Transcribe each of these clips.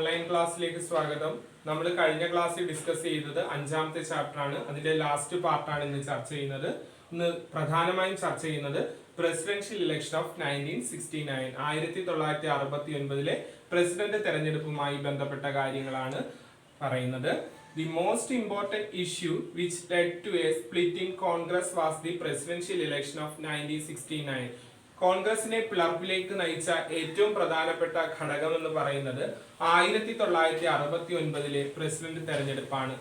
Online ക്ലാസ്സിലേക്ക് സ്വാഗതം. നമ്മൾ കഴിഞ്ഞ ക്ലാസ്സിൽ ഡിസ്കസ് ചെയ്തത് 5ാമത്തെ ചാപ്റ്റർ ആണ്. അതിന്റെ ലാസ്റ്റ് പാർട്ടാണ് ഇന്ന് ചർച്ച ചെയ്യുന്നത്. ഇന്ന് പ്രധാനമായും ചർച്ച ചെയ്യുന്നത് പ്രസിഡൻഷ്യൽ ഇലക്ഷൻ ഓഫ് 1969 1969 പ്രസിഡന്റ് തെരഞ്ഞെടുപ്പുമായി ബന്ധപ്പെട്ട കാര്യങ്ങളാണ് പറയുന്നത്. The most important issue which led to a split in Congress was the presidential election of 1969. കോൺഗ്രസിനെ പിളർപ്പിലേക്ക് നയിച്ച ഏറ്റവും പ്രധാനപ്പെട്ട ഘടകം എന്ന് പറയുന്നത് 1969 പ്രസിഡന്റ് തെരഞ്ഞെടുപ്പാണ്.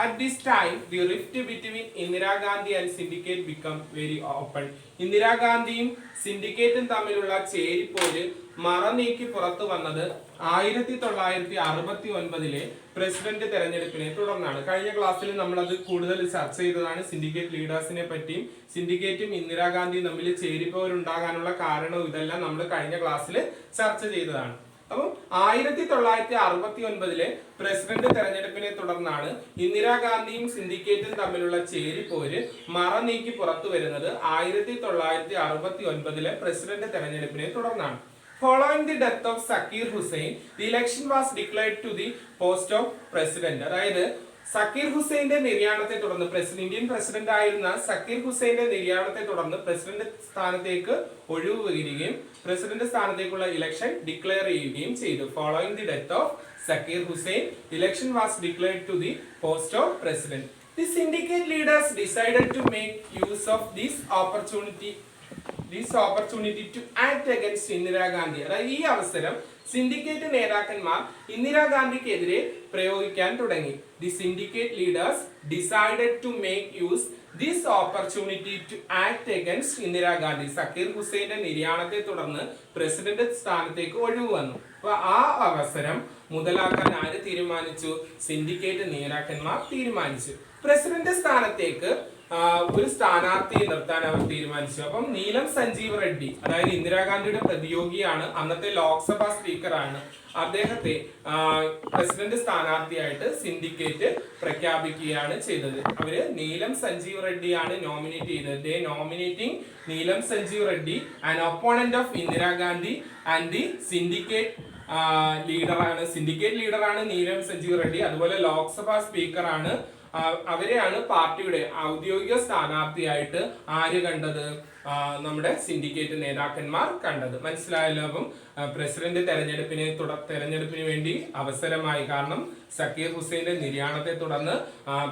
At this time, the rift between Indira Gandhi and syndicate became very open. ഇന്ദിരാഗാന്ധിയും സിൻഡിക്കേറ്റും തമ്മിലുള്ള ചേരിപ്പോര് മറനീക്കി പുറത്തു വന്നത് 1969 പ്രസിഡന്റ് തെരഞ്ഞെടുപ്പിനെ തുടർന്നാണ്. കഴിഞ്ഞ ക്ലാസ്സിൽ നമ്മൾ അത് കൂടുതൽ ചർച്ച ചെയ്തതാണ്. സിൻഡിക്കേറ്റ് ലീഡേഴ്സിനെ പറ്റിയും സിൻഡിക്കേറ്റും ഇന്ദിരാഗാന്ധിയും തമ്മിൽ ചേരിപ്പോരുണ്ടാകാനുള്ള കാരണവും ഇതെല്ലാം നമ്മൾ കഴിഞ്ഞ ക്ലാസ്സിൽ ചർച്ച ചെയ്തതാണ്. അപ്പം 1969 പ്രസിഡന്റ് തെരഞ്ഞെടുപ്പിനെ തുടർന്നാണ് ഇന്ദിരാഗാന്ധിയും സിൻഡിക്കേറ്റും തമ്മിലുള്ള ചേരിപ്പോര് മറനീക്കി പുറത്തു വരുന്നത് 1969 പ്രസിഡന്റ് തെരഞ്ഞെടുപ്പിനെ തുടർന്നാണ്. Following the death of Zakir Hussain, the election was declared to the post of president. അതായത് സക്കീർ ഹുസൈന്റെ നിര്യാണത്തെ തുടർന്ന് ഇന്ത്യൻ പ്രസിഡന്റ് ആയിരുന്ന സക്കീർ ഹുസൈന്റെ നിര്യാണത്തെ തുടർന്ന് പ്രസിഡന്റ് സ്ഥാനത്തേക്ക് ഒഴിവ് വരികയും പ്രസിഡന്റ് സ്ഥാനത്തേക്കുള്ള ഇലക്ഷൻ ഡിക്ലെയർ ചെയ്യുകയും ചെയ്തു. Following the death of Zakir Hussain, election was declared to the post of president. The syndicate leaders decided to make use of this opportunity to act against Indira Gandhi. അതായത് ഈ അവസരം സിൻഡിക്കേറ്റ് നേതാക്കന്മാർ ഇന്ദിരാഗാന്ധിക്കെതിരെ പ്രയോഗിക്കാൻ തുടങ്ങി. The syndicate leaders decided to make use this opportunity to act against Indira Gandhi. Zakir ഹുസൈന്റെ നിര്യാണത്തെ തുടർന്ന് പ്രസിഡന്റ് സ്ഥാനത്തേക്ക് ഒഴിവ് വന്നു. അപ്പൊ ആ അവസരം മുതലാക്കാൻ ആര് തീരുമാനിച്ചു? സിൻഡിക്കേറ്റ് നേതാക്കന്മാർ തീരുമാനിച്ചു. പ്രസിഡന്റ് സ്ഥാനത്തേക്ക് ഒരു സ്ഥാനാർത്ഥിയെ നിർത്താൻ അവർ തീരുമാനിച്ചു. അപ്പം നീലം സഞ്ജീവ് റെഡ്ഡി, അതായത് ഇന്ദിരാഗാന്ധിയുടെ പ്രതിയോഗിയാണ്, അന്നത്തെ ലോക്സഭാ സ്പീക്കറാണ്, അദ്ദേഹത്തെ പ്രസിഡന്റ് സ്ഥാനാർത്ഥിയായിട്ട് സിൻഡിക്കേറ്റ് പ്രഖ്യാപിക്കുകയാണ് ചെയ്തത്. അവര് നീലം സഞ്ജീവ് റെഡ്ഡിയാണ് നോമിനേറ്റ് ചെയ്തത്. They nominating Neelam Sanjeev Reddy, an opponent of Indira Gandhi and the syndicate ലീഡറാണ് നീലം സഞ്ജീവ് റെഡ്ഡി. അതുപോലെ ലോക്സഭാ സ്പീക്കറാണ്. അവരെയാണ് പാർട്ടിയുടെ ഔദ്യോഗിക സ്ഥാനാർത്ഥിയായിട്ട് ആര് കണ്ടത്? നമ്മുടെ സിൻഡിക്കേറ്റ് നേതാക്കന്മാർ കണ്ടത്. മനസ്സിലായല്ലോ? അപ്പം പ്രസിഡന്റ് തെരഞ്ഞെടുപ്പിന് വേണ്ടി അവസരമായി. കാരണം സക്കീർ ഹുസൈന്റെ നിര്യാണത്തെ തുടർന്ന്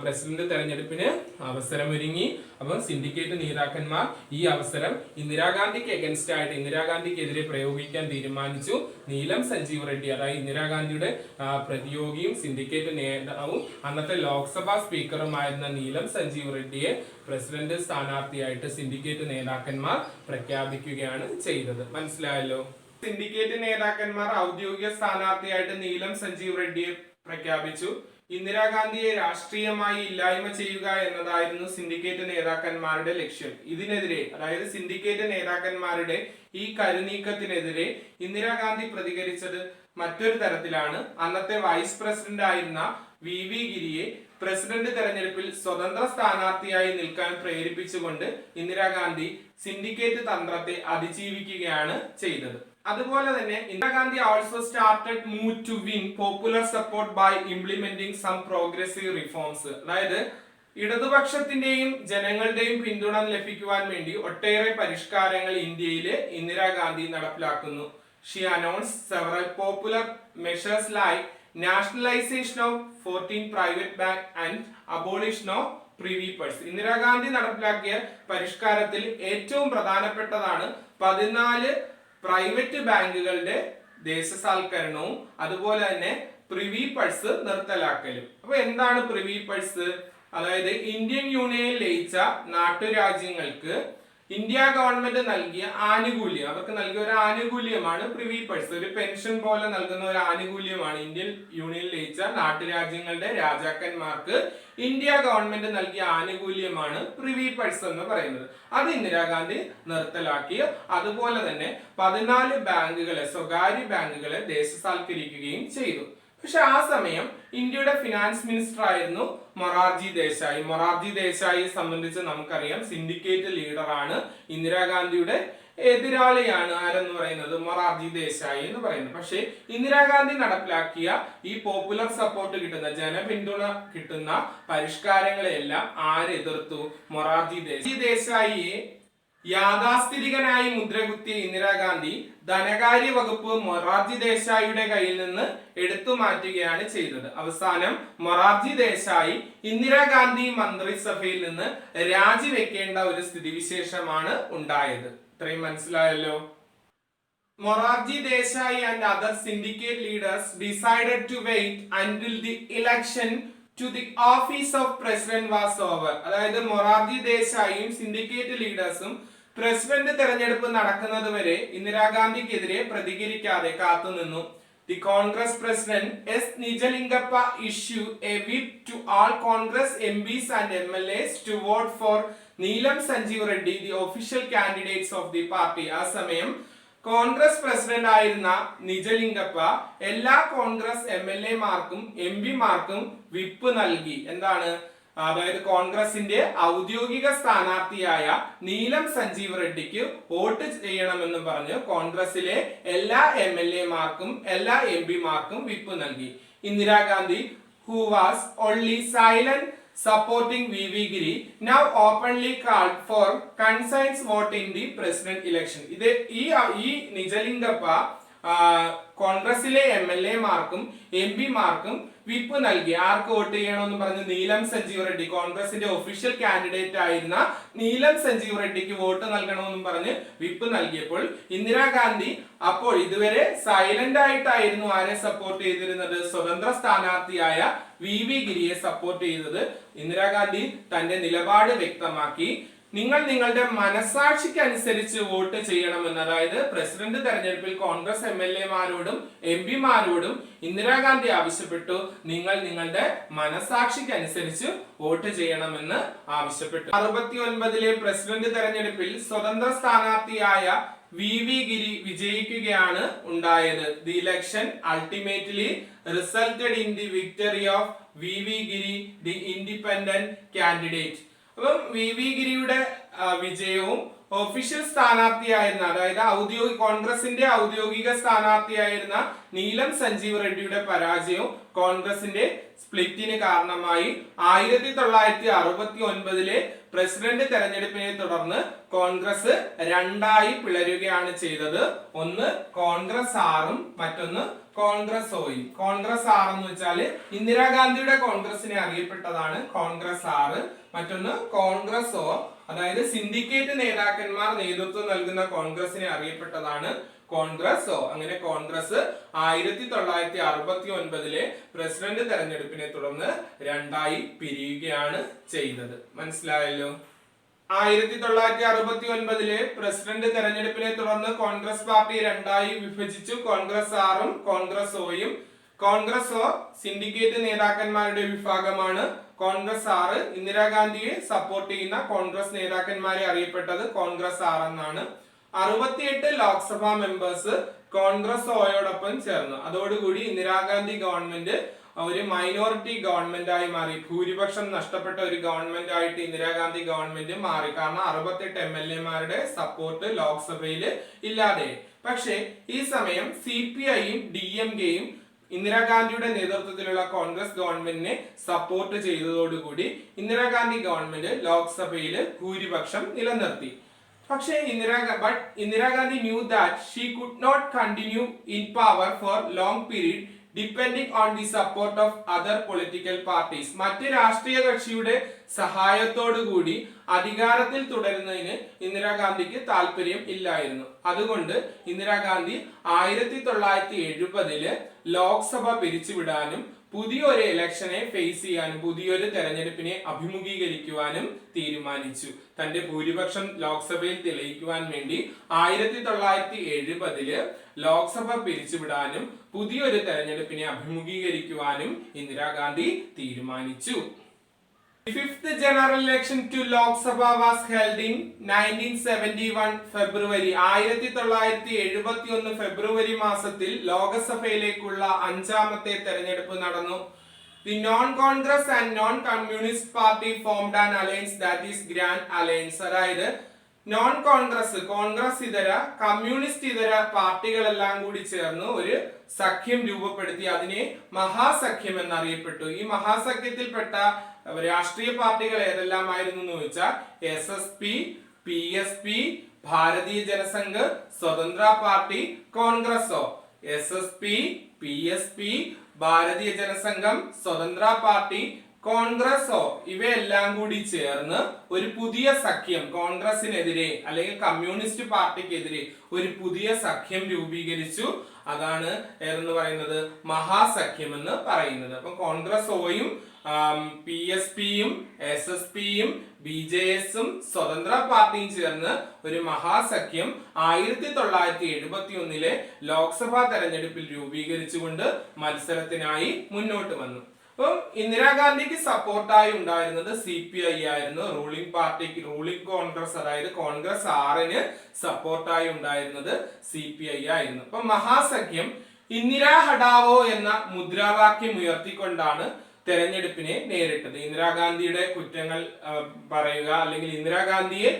പ്രസിഡന്റ് തെരഞ്ഞെടുപ്പിന് അവസരമൊരുങ്ങി. അപ്പം സിൻഡിക്കേറ്റ് നേതാക്കന്മാർ ഈ അവസരം ഇന്ദിരാഗാന്ധിക്ക് എഗൻസ്റ്റ് ആയിട്ട് ഇന്ദിരാഗാന്ധിക്കെതിരെ പ്രയോഗിക്കാൻ തീരുമാനിച്ചു. നീലം സഞ്ജീവ് റെഡ്ഡി, അതായത് ഇന്ദിരാഗാന്ധിയുടെ പ്രതിയോഗിയും സിൻഡിക്കേറ്റ് നേതാവും അന്നത്തെ ലോക്സഭാ സ്പീക്കറുമായിരുന്ന നീലം സഞ്ജീവ് റെഡ്ഡിയെ പ്രസിഡന്റ് സ്ഥാനാർത്ഥിയായിട്ട് സിൻഡിക്കേറ്റ് നേതാക്കന്മാർ പ്രഖ്യാപിക്കുകയാണ് ചെയ്തത്. മനസ്സിലായല്ലോ? സിൻഡിക്കേറ്റ് നേതാക്കന്മാർ ഔദ്യോഗിക സ്ഥാനാർത്ഥിയായിട്ട് നീലം സഞ്ജീവ് റെഡ്ഡിയെ പ്രഖ്യാപിച്ചു. ഇന്ദിരാഗാന്ധിയെ രാഷ്ട്രീയമായി ഇല്ലായ്മ ചെയ്യുക എന്നതായിരുന്നു സിൻഡിക്കേറ്റ് നേതാക്കന്മാരുടെ ലക്ഷ്യം. ഇതിനെതിരെ, അതായത് സിൻഡിക്കേറ്റ് നേതാക്കന്മാരുടെ ഈ കരുനീക്കത്തിനെതിരെ ഇന്ദിരാഗാന്ധി പ്രതികരിച്ചത് മറ്റൊരു തരത്തിലാണ്. അന്നത്തെ വൈസ് പ്രസിഡന്റ് ആയിരുന്ന VV ഗിരിയെ പ്രസിഡന്റ് തെരഞ്ഞെടുപ്പിൽ സ്വതന്ത്ര സ്ഥാനാർത്ഥിയായി നിൽക്കാൻ പ്രേരിപ്പിച്ചുകൊണ്ട് ഇന്ദിരാഗാന്ധി സിൻഡിക്കേറ്റ് തന്ത്രത്തെ അതിജീവിക്കുകയാണ് ചെയ്തത്. അതുപോലെ തന്നെ Indira Gandhi also started move to win popular support by implementing some progressive reforms. അതായത് ഇടതുപക്ഷത്തിന്റെയും ജനങ്ങളുടെയും പിന്തുണ ലഭിക്കുവാൻ വേണ്ടി ഒട്ടേറെ പരിഷ്കാരങ്ങൾ ഇന്ത്യയിൽ ഇന്ദിരാഗാന്ധി നടപ്പിലാക്കുന്നു. She announced several popular measures like nationalisation of 14 private bank and abolition of privy purse. Indira Gandhi നടപ്പിലാക്കിയ പരിഷ്കാരത്തിൽ ഏറ്റവും പ്രധാനപ്പെട്ടതാണ് 14 പ്രൈവറ്റ് ബാങ്കുകളുടെ ദേശസാൽക്കരണവും അതുപോലെ തന്നെ പ്രിവി പഴ്സ് നിർത്തലാക്കലും. അപ്പൊ എന്താണ് പ്രിവി പഴ്സ്? അതായത് ഇന്ത്യൻ യൂണിയനിൽ ലയിച്ച നാട്ടുരാജ്യങ്ങൾക്ക് ഇന്ത്യ ഗവൺമെന്റ് നൽകിയ ആനുകൂല്യം, അവർക്ക് നൽകിയ ഒരു ആനുകൂല്യമാണ് പ്രിവി പഴ്സ്. ഒരു പെൻഷൻ പോലെ നൽകുന്ന ഒരു ആനുകൂല്യമാണ് ഇന്ത്യൻ യൂണിയനിൽ ലയിച്ച നാട്ടുരാജ്യങ്ങളുടെ രാജാക്കന്മാർക്ക് ഇന്ത്യ ഗവൺമെന്റ് നൽകിയ ആനുകൂല്യമാണ് പ്രിവി പഴ്സ് എന്ന് പറയുന്നത്. അത് ഇന്ദിരാഗാന്ധി നിർത്തലാക്കി. അതുപോലെ തന്നെ 14 ബാങ്കുകളെ, സ്വകാര്യ ബാങ്കുകളെ ദേശസാൽക്കരിക്കുകയും ചെയ്തു. പക്ഷെ ആ സമയം ഇന്ത്യയുടെ ഫിനാൻസ് മിനിസ്റ്റർ ആയിരുന്നു മൊറാർജി ദേശായി. മൊറാർജി ദേശായിയെ സംബന്ധിച്ച് നമുക്കറിയാം, സിൻഡിക്കേറ്റ് ലീഡറാണ്. ഇന്ദിരാഗാന്ധിയുടെ എതിരാളിയാണ് ആരെന്ന് പറയുന്നത്, മൊറാർജി ദേശായി എന്ന് പറയുന്നത്. പക്ഷേ ഇന്ദിരാഗാന്ധി നടപ്പിലാക്കിയ ഈ പോപ്പുലർ സപ്പോർട്ട് കിട്ടുന്ന, ജനപിന്തുണ കിട്ടുന്ന പരിഷ്കാരങ്ങളെല്ലാം ആര് എതിർത്തു? മൊറാർജി ദേശായിയെ യാഥാസ്ഥിതികനായി മുദ്രകുത്തിയ ഇന്ദിരാഗാന്ധി ധനകാര്യ വകുപ്പ് മൊറാർജി ദേശായിയുടെ കയ്യിൽ നിന്ന് എടുത്തു മാറ്റുകയാണ് ചെയ്തത്. അവസാനം മൊറാർജി ദേശായി ഇന്ദിരാഗാന്ധി മന്ത്രിസഭയിൽ നിന്ന് രാജിവെക്കേണ്ട ഒരു സ്ഥിതിവിശേഷമാണ് ഉണ്ടായത്. ഇത്രയും മനസ്സിലായല്ലോ. Morarji Desai and other syndicate leaders decided to wait until the election to the office of president was over. അതായത് മൊറാർജി ദേശായിയും സിൻഡിക്കേറ്റ് ലീഡേഴ്സും പ്രസിഡന്റ് തെരഞ്ഞെടുപ്പ് നടക്കുന്നത് വരെ ഇന്ദിരാഗാന്ധിക്കെതിരെ പ്രതികരിക്കാതെ കാത്തുനിന്നു. The Congress President S. Nijalingappa issued a whip to all Congress MPs and MLAs to vote for Neelam Sanjeev Reddy, the official candidates of the party. ആ സമയം Congress president ആയിരുന്ന നിജലിംഗപ്പ എല്ലാ Congress MLA-മാർക്കും MP-മാർക്കും whip നൽകി. എന്താണ്? അതായത് കോൺഗ്രസിന്റെ ഔദ്യോഗിക സ്ഥാനാർത്ഥിയായ നീലം സഞ്ജീവ് റെഡ്ഡിക്ക് വോട്ട് ചെയ്യണമെന്ന് പറഞ്ഞ് കോൺഗ്രസിലെ എല്ലാ MLA-മാർക്കും എല്ലാ MP-മാർക്കും വിപ്പ് നൽകി. Indira Gandhi, who was only silent supporting VV Giri, now openly called for consensus vote in the president election. ഇത് ഈ നിജലിംഗപ്പ കോൺഗ്രസിലെ MLA-മാർക്കും MP-മാർക്കും വിപ്പ് നൽകി. ആർക്ക് വോട്ട് ചെയ്യണമെന്ന് പറഞ്ഞ് നീലം സഞ്ജീവ് റെഡ്ഡി, കോൺഗ്രസിന്റെ ഒഫീഷ്യൽ കാൻഡിഡേറ്റ് ആയിരുന്ന നീലം സഞ്ജീവ് റെഡ്ഡിക്ക് വോട്ട് നൽകണമെന്നും പറഞ്ഞ് വിപ്പ് നൽകിയപ്പോൾ ഇന്ദിരാഗാന്ധി അപ്പോൾ ഇതുവരെ സൈലന്റ് ആയിട്ടായിരുന്നു ആരെ സപ്പോർട്ട് ചെയ്തിരുന്നത്? സ്വതന്ത്ര സ്ഥാനാർത്ഥിയായ VV ഗിരിയെ സപ്പോർട്ട് ചെയ്തത്. ഇന്ദിരാഗാന്ധി തന്റെ നിലപാട് വ്യക്തമാക്കി. നിങ്ങൾ നിങ്ങളുടെ മനസാക്ഷിക്ക് അനുസരിച്ച് വോട്ട് ചെയ്യണമെന്ന്. അതായത് പ്രസിഡന്റ് തെരഞ്ഞെടുപ്പിൽ കോൺഗ്രസ് MLA-മാരോടും MP-മാരോടും ഇന്ദിരാഗാന്ധി ആവശ്യപ്പെട്ടു, നിങ്ങൾ നിങ്ങളുടെ മനസാക്ഷിക്ക് അനുസരിച്ച് വോട്ട് ചെയ്യണമെന്ന് ആവശ്യപ്പെട്ടു. 69-ലെ പ്രസിഡന്റ് തെരഞ്ഞെടുപ്പിൽ സ്വതന്ത്ര സ്ഥാനാർത്ഥിയായ VV ഗിരി വിജയിക്കുകയാണ് ഉണ്ടായത്. The election ultimately resulted in the victory of VV Giri, the independent candidate. അപ്പം VV ഗിരിയുടെ വിജയവും ഒഫീഷ്യൽ സ്ഥാനാർത്ഥിയായിരുന്ന, അതായത് കോൺഗ്രസിന്റെ ഔദ്യോഗിക സ്ഥാനാർത്ഥിയായിരുന്ന നീലം സഞ്ജീവ് റെഡ്ഡിയുടെ പരാജയവും കോൺഗ്രസിന്റെ സ്പ്ലിറ്റിന് കാരണമായി. 1969-ലെ പ്രസിഡന്റ് തെരഞ്ഞെടുപ്പിനെ തുടർന്ന് കോൺഗ്രസ് രണ്ടായി പിളരുകയാണ് ചെയ്തത്. ഒന്ന് കോൺഗ്രസ് ആറും മറ്റൊന്ന് കോൺഗ്രസ് ഓയും. കോൺഗ്രസ് ആർ എന്ന് വെച്ചാൽ ഇന്ദിരാഗാന്ധിയുടെ കോൺഗ്രസിനെ അറിയപ്പെട്ടതാണ് കോൺഗ്രസ് ആറ്. മറ്റൊന്ന് കോൺഗ്രസ് ഓ, അതായത് സിൻഡിക്കേറ്റ് നേതാക്കന്മാർ നേതൃത്വം നൽകുന്ന കോൺഗ്രസിനെ അറിയപ്പെട്ടതാണ് കോൺഗ്രസ് ഓ. അങ്ങനെ കോൺഗ്രസ് 1969-ലെ പ്രസിഡന്റ് തെരഞ്ഞെടുപ്പിനെ തുടർന്ന് രണ്ടായി പിരിയുകയാണ് ചെയ്തത്. മനസ്സിലായല്ലോ. 1969-ലെ പ്രസിഡന്റ് തെരഞ്ഞെടുപ്പിനെ തുടർന്ന് കോൺഗ്രസ് പാർട്ടി രണ്ടായി വിഭജിച്ചു. കോൺഗ്രസ് ആറും കോൺഗ്രസ് ഓയും. കോൺഗ്രസ് ഓ സിൻഡിക്കേറ്റ് നേതാക്കന്മാരുടെ വിഭാഗമാണ്. കോൺഗ്രസ് ആറ് ഇന്ദിരാഗാന്ധിയെ സപ്പോർട്ട് ചെയ്യുന്ന കോൺഗ്രസ് നേതാക്കന്മാരെ അറിയപ്പെട്ടത് കോൺഗ്രസ് ആർ എന്നാണ്. 68 ലോക്സഭാ മെമ്പേഴ്സ് കോൺഗ്രസ് ഓയോടൊപ്പം ചേർന്നു. അതോടുകൂടി ഇന്ദിരാഗാന്ധി ഗവൺമെന്റ് ഒരു മൈനോറിറ്റി ഗവൺമെന്റ് ആയി മാറി. ഭൂരിപക്ഷം നഷ്ടപ്പെട്ട ഒരു ഗവൺമെന്റ് ആയിട്ട് ഇന്ദിരാഗാന്ധി ഗവൺമെന്റ് മാറി. കാരണം 68 MLA-മാരുടെ സപ്പോർട്ട് ലോക്സഭയിൽ ഇല്ലാതെ. പക്ഷേ ഈ സമയം CPI-യും DMK-യും ഇന്ദിരാഗാന്ധിയുടെ നേതൃത്വത്തിലുള്ള കോൺഗ്രസ് ഗവൺമെന്റിനെ സപ്പോർട്ട് ചെയ്തതോടുകൂടി ഇന്ദിരാഗാന്ധി ഗവൺമെന്റ് ലോക്സഭയിൽ ഭൂരിപക്ഷം നിലനിർത്തി. പക്ഷേ Indira Gandhi knew that she could not continue in power for long period depending on the support of other political parties. മറ്റ് രാഷ്ട്രീയ കക്ഷിയുടെ സഹായത്തോടുകൂടി അധികാരത്തിൽ തുടരുന്നതിന് ഇന്ദിരാഗാന്ധിക്ക് താല്പര്യം ഇല്ലായിരുന്നു. അതുകൊണ്ട് ഇന്ദിരാഗാന്ധി 1970-ല് ലോക്സഭ പിരിച്ചുവിടാനും പുതിയൊരു ഇലക്ഷനെ ഫേസ് ചെയ്യാനും പുതിയൊരു തെരഞ്ഞെടുപ്പിനെ അഭിമുഖീകരിക്കുവാനും തീരുമാനിച്ചു. തന്റെ ഭൂരിപക്ഷം ലോക്സഭയിൽ തെളിയിക്കുവാൻ വേണ്ടി 1970-ല് ലോക്സഭ പിരിച്ചുവിടാനും പുതിയൊരു തെരഞ്ഞെടുപ്പിനെ അഭിമുഖീകരിക്കുവാനും ഇന്ദിരാഗാന്ധി തീരുമാനിച്ചു. The fifth general election to Lok Sabha was held in 1971 February. 1971 ഫെബ്രുവരി മാസത്തിൽ ലോകസഭയിലേക്കുള്ള അഞ്ചാമത്തെ തെരഞ്ഞെടുപ്പ് നടന്നു. The non-Congress and non-Communist party formed an alliance, that is Grand Alliance. അതായത് നോൺ കോൺഗ്രസ്, കോൺഗ്രസ് ഇതര, കമ്മ്യൂണിസ്റ്റ് ഇതര പാർട്ടികളെല്ലാം കൂടി ചേർന്ന് ഒരു സഖ്യം രൂപപ്പെടുത്തി. അതിനെ മഹാസഖ്യം എന്നറിയപ്പെട്ടു. ഈ മഹാസഖ്യത്തിൽപ്പെട്ട രാഷ്ട്രീയ പാർട്ടികൾ ഏതെല്ലാമായിരുന്നു എന്ന് ചോദിച്ചാൽ SSP, PSP, ഭാരതീയ ജനസംഘ്, സ്വതന്ത്ര പാർട്ടി, കോൺഗ്രസോ. SSP, PSP, ഭാരതീയ ജനസംഘം, സ്വതന്ത്ര പാർട്ടി, കോൺഗ്രസോ ഇവയെല്ലാം കൂടി ചേർന്ന് ഒരു പുതിയ സഖ്യം, കോൺഗ്രസിനെതിരെ അല്ലെങ്കിൽ കമ്മ്യൂണിസ്റ്റ് പാർട്ടിക്കെതിരെ ഒരു പുതിയ സഖ്യം രൂപീകരിച്ചു. അതാണ് എന്ന് പറയുന്നത് മഹാസഖ്യം എന്ന് പറയുന്നത്. അപ്പൊ കോൺഗ്രസോയും PSPയും SSPയും BJSും സ്വതന്ത്ര പാർട്ടിയും ചേർന്ന് ഒരു മഹാസഖ്യം 1971 ലോക്സഭാ തെരഞ്ഞെടുപ്പിൽ രൂപീകരിച്ചുകൊണ്ട് മത്സരത്തിനായി മുന്നോട്ട് വന്നു. അപ്പം ഇന്ദിരാഗാന്ധിക്ക് സപ്പോർട്ടായി ഉണ്ടായിരുന്നത് CPI ആയിരുന്നു. റൂളിംഗ് പാർട്ടിക്ക്, റൂളിംഗ് കോൺഗ്രസ് അതായത് കോൺഗ്രസ് 6ന് സപ്പോർട്ടായി ഉണ്ടായിരുന്നത് CPI ആയിരുന്നു. അപ്പൊ മഹാസഖ്യം ഇന്ദിരാ ഹഠാവോ എന്ന മുദ്രാവാക്യം ഉയർത്തിക്കൊണ്ടാണ് തെരഞ്ഞെടുപ്പിനെ നേരിട്ടത്. ഇന്ദിരാഗാന്ധിയുടെ കുറ്റങ്ങൾ പറയുക അല്ലെങ്കിൽ ഇന്ദിരാഗാന്ധിയെ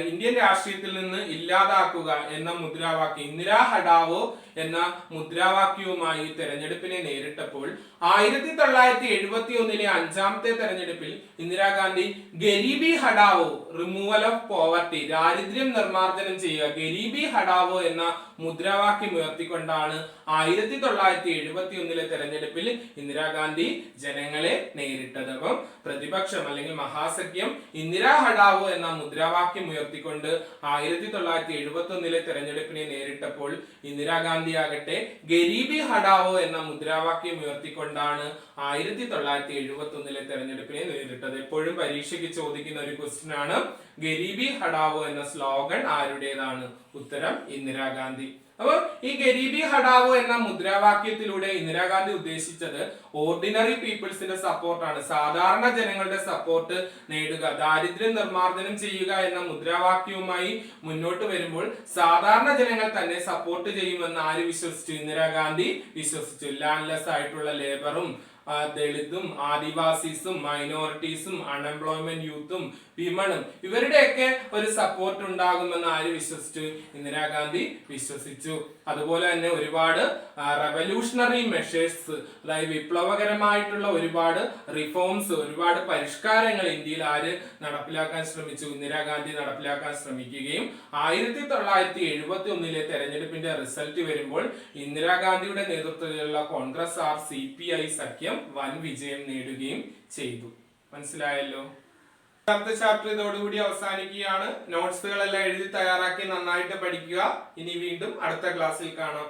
ഇന്ത്യൻ രാഷ്ട്രീയത്തിൽ നിന്ന് ഇല്ലാതാക്കുക എന്ന മുദ്രാവാക്യം, ഇന്ദിരാ ഹഠാവോ എന്ന മുദ്രാവാക്യവുമായി തെരഞ്ഞെടുപ്പിനെ നേരിട്ടപ്പോൾ 1971 5ാമത്തെ തെരഞ്ഞെടുപ്പിൽ Indira Gandhi Garibi Hatao, removal of poverty, ദാരിദ്ര്യം നിർമ്മാർജ്ജനം ചെയ്യുക, ഗരീബി ഹഠാവോ എന്ന മുദ്രാവാക്യം ഉയർത്തിക്കൊണ്ടാണ് 1971 തെരഞ്ഞെടുപ്പിൽ ഇന്ദിരാഗാന്ധി ജനങ്ങളെ നേരിട്ടത്. അപ്പം പ്രതിപക്ഷം അല്ലെങ്കിൽ മഹാസഖ്യം ഇന്ദിരാ ഹഠാവോ എന്ന മുദ്രാവാക്യം ഉയർത്തിക്കൊണ്ട് 1971 തെരഞ്ഞെടുപ്പിനെ നേരിട്ടപ്പോൾ ഇന്ദിരാഗാന്ധി ആകട്ടെ ഗരീബി ഹഠാവോ എന്ന മുദ്രാവാക്യം ഉയർത്തിക്കൊണ്ടാണ് 1971 തെരഞ്ഞെടുപ്പിനെ നേരിട്ടത്. എപ്പോഴും പരീക്ഷയ്ക്ക് ചോദിക്കുന്ന ഒരു ക്വസ്റ്റ്യൻ ആണ്, ഗരീബി ഹഠാവോ എന്ന സ്ലോഗൻ ആരുടേതാണ്? ഉത്തരം ഇന്ദിരാഗാന്ധി. അപ്പൊ ഈ ഗരീബി ഹഠാവോ എന്ന മുദ്രാവാക്യത്തിലൂടെ ഇന്ദിരാഗാന്ധി ഉദ്ദേശിച്ചത് ഓർഡിനറി പീപ്പിൾസിന്റെ സപ്പോർട്ടാണ്, സാധാരണ ജനങ്ങളുടെ സപ്പോർട്ട് നേടുക, ദാരിദ്ര്യം നിർമ്മാർജ്ജനം ചെയ്യുക എന്ന മുദ്രാവാക്യവുമായി മുന്നോട്ട് വരുമ്പോൾ സാധാരണ ജനങ്ങൾ തന്നെ സപ്പോർട്ട് ചെയ്യുമെന്ന് ആര് വിശ്വസിച്ചു? ഇന്ദിരാഗാന്ധി വിശ്വസിച്ചു. ലാൻഡ്ലെസ് ആയിട്ടുള്ള ലേബറും ദളിതും ആദിവാസീസും മൈനോറിറ്റീസും അൺഎംപ്ലോയ്മെന്റ് യൂത്തും വിമണും ഇവരുടെയൊക്കെ ഒരു സപ്പോർട്ട് ഉണ്ടാകുമെന്ന് ആര് വിശ്വസിച്ചു? ഇന്ദിരാഗാന്ധി വിശ്വസിച്ചു. അതുപോലെ തന്നെ ഒരുപാട് റെവല്യൂഷണറി മെഷേഴ്സ്, അതായത് വിപ്ലവകരമായിട്ടുള്ള ഒരുപാട് റിഫോംസ്, ഒരുപാട് പരിഷ്കാരങ്ങൾ ഇന്ത്യയിൽ ആര് നടപ്പിലാക്കാൻ ശ്രമിച്ചു? ഇന്ദിരാഗാന്ധി നടപ്പിലാക്കാൻ ശ്രമിക്കുകയും 1971 തെരഞ്ഞെടുപ്പിന്റെ റിസൾട്ട് വരുമ്പോൾ ഇന്ദിരാഗാന്ധിയുടെ നേതൃത്വത്തിലുള്ള കോൺഗ്രസ് CPI സഖ്യം വൻ വിജയം നേടുകയും ചെയ്തു. മനസ്സിലായല്ലോ? അടുത്ത ചാപ്റ്റർ ഇതോടുകൂടി അവസാനിക്കുകയാണ്. നോട്ട്സുകളെല്ലാം എഴുതി തയ്യാറാക്കി നന്നായിട്ട് പഠിക്കുക. ഇനി വീണ്ടും അടുത്ത ക്ലാസ്സിൽ കാണാം.